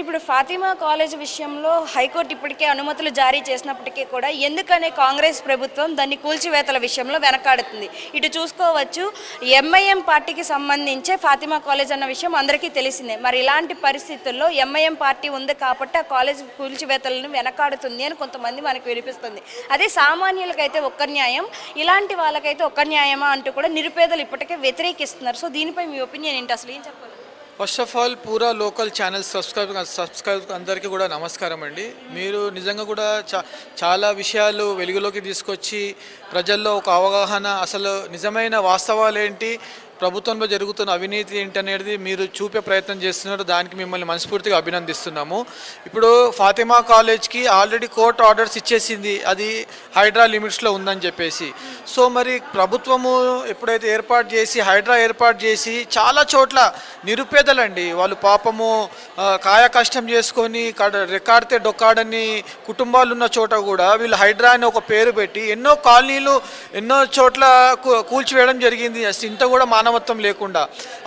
ఇప్పుడు ఫాతిమా కాలేజ్ విషయంలో హైకోర్టు ఇప్పటికే అనుమతులు జారీ చేసినప్పటికీ కూడా ఎందుకనే కాంగ్రెస్ ప్రభుత్వం దాన్ని కూల్చివేతల విషయంలో వెనకాడుతుంది? ఇటు చూసుకోవచ్చు, ఎంఐఎం పార్టీకి సంబంధించే ఫాతిమా కాలేజ్ అన్న విషయం అందరికీ తెలిసిందే. మరి ఇలాంటి పరిస్థితుల్లో ఎంఐఎం పార్టీ ఉంది కాబట్టి ఆ కాలేజ్ కూల్చివేతలను వెనకాడుతుంది అని కొంతమంది మనకు వినిపిస్తుంది. అదే సామాన్యులకైతే ఒక్క న్యాయం, ఇలాంటి వాళ్ళకైతే ఒక్క న్యాయమా అంటూ కూడా నిరుపేదలు ఇప్పటికే వ్యతిరేకిస్తున్నారు. సో దీనిపై మీ ఒపీనియన్ ఏంటి? అసలు ఏం చెప్పాలి? ఫస్ట్ ఆఫ్ ఆల్ పూరా లోకల్ ఛానల్ సబ్స్క్రైబ్ అందరికీ కూడా నమస్కారం అండి. మీరు నిజంగా కూడా చాలా విషయాలు వెలుగులోకి తీసుకొచ్చి ప్రజల్లో ఒక అవగాహన, అసలు నిజమైన వాస్తవాలు ఏంటి, ప్రభుత్వంలో జరుగుతున్న అవినీతి ఏంటనేది మీరు చూపే ప్రయత్నం చేస్తున్నారు. దానికి మిమ్మల్ని మనస్ఫూర్తిగా అభినందిస్తున్నాము. ఇప్పుడు ఫాతిమా కాలేజ్కి ఆల్రెడీ కోర్టు ఆర్డర్స్ ఇచ్చేసింది, అది హైడ్రా లిమిట్స్లో ఉందని చెప్పేసి. సో మరి ప్రభుత్వము ఎప్పుడైతే ఏర్పాటు చేసి హైడ్రా ఏర్పాటు చేసి చాలా చోట్ల నిరుపేదలండి, వాళ్ళు పాపము కాయ కష్టం చేసుకొని రెక్కాడితే డొక్కాడని కుటుంబాలు ఉన్న చోట కూడా వీళ్ళు హైడ్రా అని ఒక పేరు పెట్టి ఎన్నో కాలనీలు ఎన్నో చోట్ల కూల్చివేయడం జరిగింది, ఇంత కూడా మానవత్వం లేకుండా.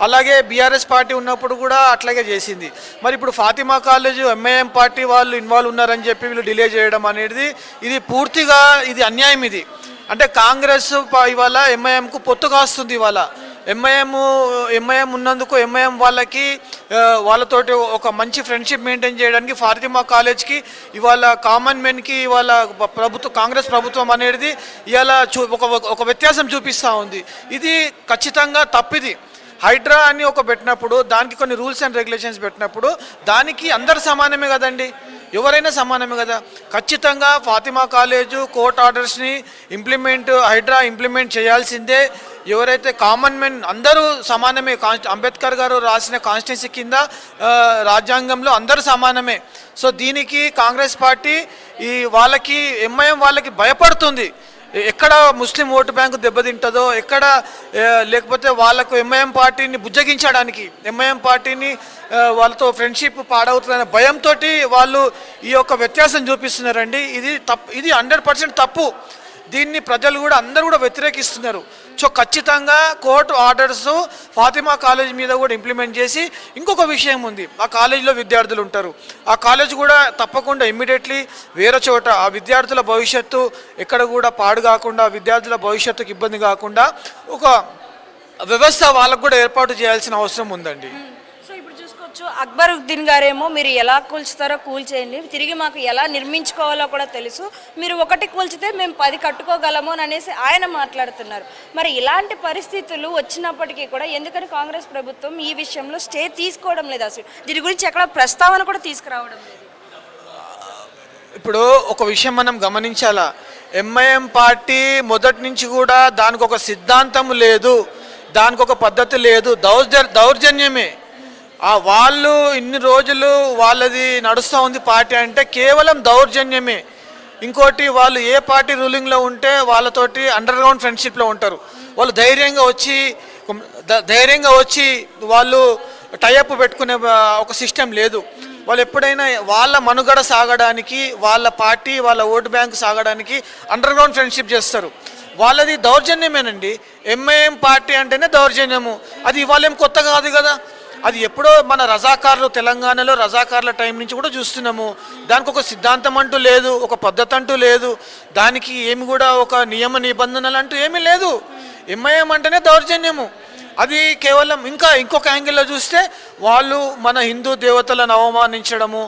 అలాగే బీఆర్ఎస్ పార్టీ ఉన్నప్పుడు కూడా అట్లాగే చేసింది. మరి ఇప్పుడు ఫాతిమా కాలేజ్ ఎంఐఎం పార్టీ వాళ్ళు ఇన్వాల్వ్ ఉన్నారని చెప్పి వీళ్ళు డిలే చేయడం అనేది ఇది పూర్తిగా ఇది అన్యాయం. ఇది అంటే కాంగ్రెస్ ఇవాళ ఎంఐఎంకు పొత్తు కాస్తుంది. ఇవాళ ఎంఐఎం ఉన్నందుకు ఎంఐఎం వాళ్ళతోటి ఒక మంచి ఫ్రెండ్షిప్ మెయింటైన్ చేయడానికి ఫాతిమా కాలేజ్కి ఇవాళ కామన్ మెన్కి ఇవాళ కాంగ్రెస్ ప్రభుత్వం అనేది ఇవాళ ఒక వ్యత్యాసం చూపిస్తూ ఉంది. ఇది ఖచ్చితంగా తప్పిది. హైడ్రా అని పెట్టినప్పుడు దానికి కొన్ని రూల్స్ అండ్ రెగ్యులేషన్స్ పెట్టినప్పుడు దానికి అందరు సమానమే కదండి, ఎవరైనా సమానమే కదా. ఖచ్చితంగా ఫాతిమా కాలేజు కోర్ట్ ఆర్డర్స్ని హైడ్రా ఇంప్లిమెంట్ చేయాల్సిందే. ఎవరైతే కామన్ మెన్ అందరూ సమానమే. అంబేద్కర్ గారు రాసిన కాన్స్టిట్యున్సీ కింద రాజ్యాంగంలో అందరూ సమానమే. సో దీనికి కాంగ్రెస్ పార్టీ ఎంఐఎం వాళ్ళకి భయపడుతుంది. ఎక్కడ ముస్లిం ఓటు బ్యాంకు దెబ్బతింటుందో, ఎక్కడ లేకపోతే వాళ్ళకు ఎంఐఎం పార్టీని బుజ్జగించడానికి, ఎంఐఎం పార్టీని వాళ్ళతో ఫ్రెండ్షిప్ పాడవుతుందనే భయంతో వాళ్ళు ఈ యొక్క వ్యత్యాసం చూపిస్తున్నారండి. ఇది 100% తప్పు. దీన్ని ప్రజలు కూడా అందరూ కూడా వ్యతిరేకిస్తున్నారు. సో ఖచ్చితంగా కోర్టు ఆర్డర్స్ ఫాతిమా కాలేజ్ మీద కూడా ఇంప్లిమెంట్ చేసి, ఇంకొక విషయం ఉంది, ఆ కాలేజీలో విద్యార్థులు ఉంటారు, ఆ కాలేజ్ కూడా తప్పకుండా ఇమ్మీడియట్లీ వేరే చోట ఆ విద్యార్థుల భవిష్యత్తు ఎక్కడ కూడా పాడు కాకుండా, విద్యార్థుల భవిష్యత్తుకు ఇబ్బంది కాకుండా ఒక వ్యవస్థ వాళ్ళకు కూడా ఏర్పాటు చేయాల్సిన అవసరం ఉందండి. అక్బరుద్దీన్ గారేమో మీరు ఎలా కూల్చుతారో కూల్చేయండి, తిరిగి మాకు ఎలా నిర్మించుకోవాలో కూడా తెలుసు, మీరు ఒకటి కూల్చితే మేము 10 కట్టుకోగలము అనేసి ఆయన మాట్లాడుతున్నారు. మరి ఇలాంటి పరిస్థితులు వచ్చినప్పటికీ కూడా ఎందుకని కాంగ్రెస్ ప్రభుత్వం ఈ విషయంలో స్టే తీసుకోవడం లేదు? అసలు దీని గురించి ఎక్కడ ప్రస్తావన కూడా తీసుకురావడం లేదు. ఇప్పుడు ఒక విషయం మనం గమనించాలా, ఎంఐఎం పార్టీ మొదటి నుంచి కూడా దానికి ఒక సిద్ధాంతం లేదు, దానికి ఒక పద్ధతి లేదు, దౌర్జన్యమే. వాళ్ళు ఇన్ని రోజులు వాళ్ళది నడుస్తూ ఉంది పార్టీ అంటే కేవలం దౌర్జన్యమే. ఇంకోటి, వాళ్ళు ఏ పార్టీ రూలింగ్లో ఉంటే వాళ్ళతోటి అండర్ గ్రౌండ్ ఫ్రెండ్షిప్లో ఉంటారు. వాళ్ళు ధైర్యంగా వచ్చి వాళ్ళు టైఅప్ పెట్టుకునే ఒక సిస్టమ్ లేదు. వాళ్ళు ఎప్పుడైనా వాళ్ళ మనుగడ సాగడానికి, వాళ్ళ పార్టీ వాళ్ళ ఓటు బ్యాంకు సాగడానికి అండర్ గ్రౌండ్ ఫ్రెండ్షిప్ చేస్తారు. వాళ్ళది దౌర్జన్యమేనండి. ఎంఐఎం పార్టీ అంటేనే దౌర్జన్యము. అది ఇవాళ ఏం కొత్త కాదు కదా, అది ఎప్పుడో మన రజాకార్లు, తెలంగాణలో రజాకార్ల టైం నుంచి కూడా చూస్తున్నాము. దానికి ఒక సిద్ధాంతం అంటూ లేదు, ఒక పద్ధతి అంటూ లేదు, దానికి ఏమి కూడా ఒక నియమ నిబంధనలు అంటూ ఏమీ లేదు. ఎంఐఎం అంటేనే దౌర్జన్యము. అది కేవలం ఇంకొక యాంగిల్లో చూస్తే వాళ్ళు మన హిందూ దేవతలను అవమానించడము,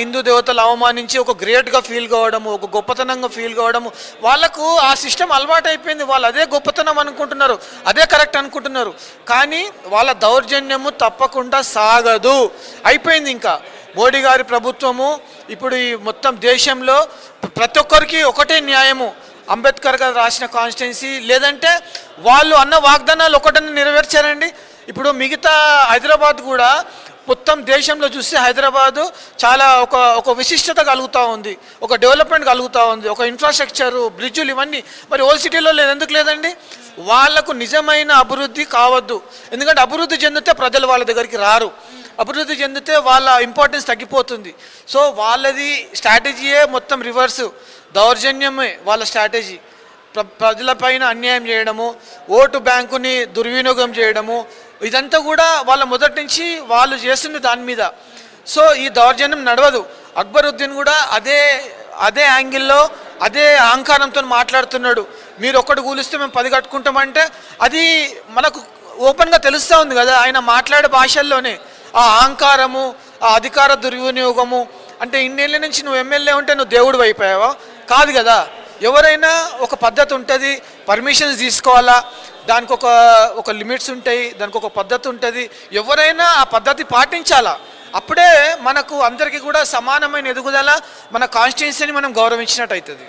హిందూ దేవతలు అవమానించి ఒక గ్రేట్గా ఫీల్ కావడము, ఒక గొప్పతనంగా ఫీల్ కావడము, వాళ్ళకు ఆ సిస్టమ్ అలవాటు అయిపోయింది. వాళ్ళు అదే గొప్పతనం అనుకుంటున్నారు, అదే కరెక్ట్ అనుకుంటున్నారు. కానీ వాళ్ళ దౌర్జన్యము తప్పకుండా సాగదు, అయిపోయింది. ఇంకా మోడీ గారి ప్రభుత్వము ఇప్పుడు ఈ మొత్తం దేశంలో ప్రతి ఒక్కరికి ఒకటే న్యాయము, అంబేద్కర్ గారు రాసిన కాన్స్టిట్యున్సీ, లేదంటే వాళ్ళు అన్న వాగ్దానాలు ఒకటని నెరవేర్చారండి. ఇప్పుడు మిగతా హైదరాబాద్ కూడా మొత్తం దేశంలో చూస్తే హైదరాబాదు చాలా ఒక విశిష్టత కలుగుతూ ఉంది, ఒక డెవలప్మెంట్ కలుగుతూ ఉంది, ఒక ఇన్ఫ్రాస్ట్రక్చరు, బ్రిడ్జులు, ఇవన్నీ మరి ఓల్డ్ సిటీలో ఎందుకు లేదండి? వాళ్లకు నిజమైన అభివృద్ధి కావద్దు. ఎందుకంటే అభివృద్ధి చెందితే ప్రజలు వాళ్ళ దగ్గరికి రారు, అభివృద్ధి చెందితే వాళ్ళ ఇంపార్టెన్స్ తగ్గిపోతుంది. సో వాళ్ళది స్ట్రాటజీయే మొత్తం రివర్సు, దౌర్జన్యమే వాళ్ళ స్ట్రాటజీ. ప్రజలపైన అన్యాయం చేయడము, ఓటు బ్యాంకుని దుర్వినియోగం చేయడము, ఇదంతా కూడా వాళ్ళ మొదటి నుంచి వాళ్ళు చేస్తుంది దాని మీద. సో ఈ దౌర్జన్యం నడవదు. అక్బరుద్దీన్ కూడా అదే యాంగిల్లో అదే అహంకారంతో మాట్లాడుతున్నాడు. మీరు ఒక్కటి కూలిస్తే మేము 10 కట్టుకుంటామంటే అది మనకు ఓపెన్గా తెలుస్తూ ఉంది కదా. ఆయన మాట్లాడే భాషల్లోనే ఆ అహంకారము, ఆ అధికార దుర్వినియోగము. అంటే ఇన్నేళ్ళ నుంచి నువ్వు ఎమ్మెల్యే ఉంటే నువ్వు దేవుడు అయిపోయావా? కాదు కదా. ఎవరైనా ఒక పద్ధతి ఉంటుంది, పర్మిషన్స్ తీసుకోవాలా, దానికి ఒక లిమిట్స్ ఉంటాయి, దానికి ఒక పద్ధతి ఉంటుంది. ఎవరైనా ఆ పద్ధతి పాటించాలా. అప్పుడే మనకు అందరికీ కూడా సమానమైన ఎదుగుదల, మన కాన్స్టిట్యున్సీని మనం గౌరవించినట్టు అవుతుంది.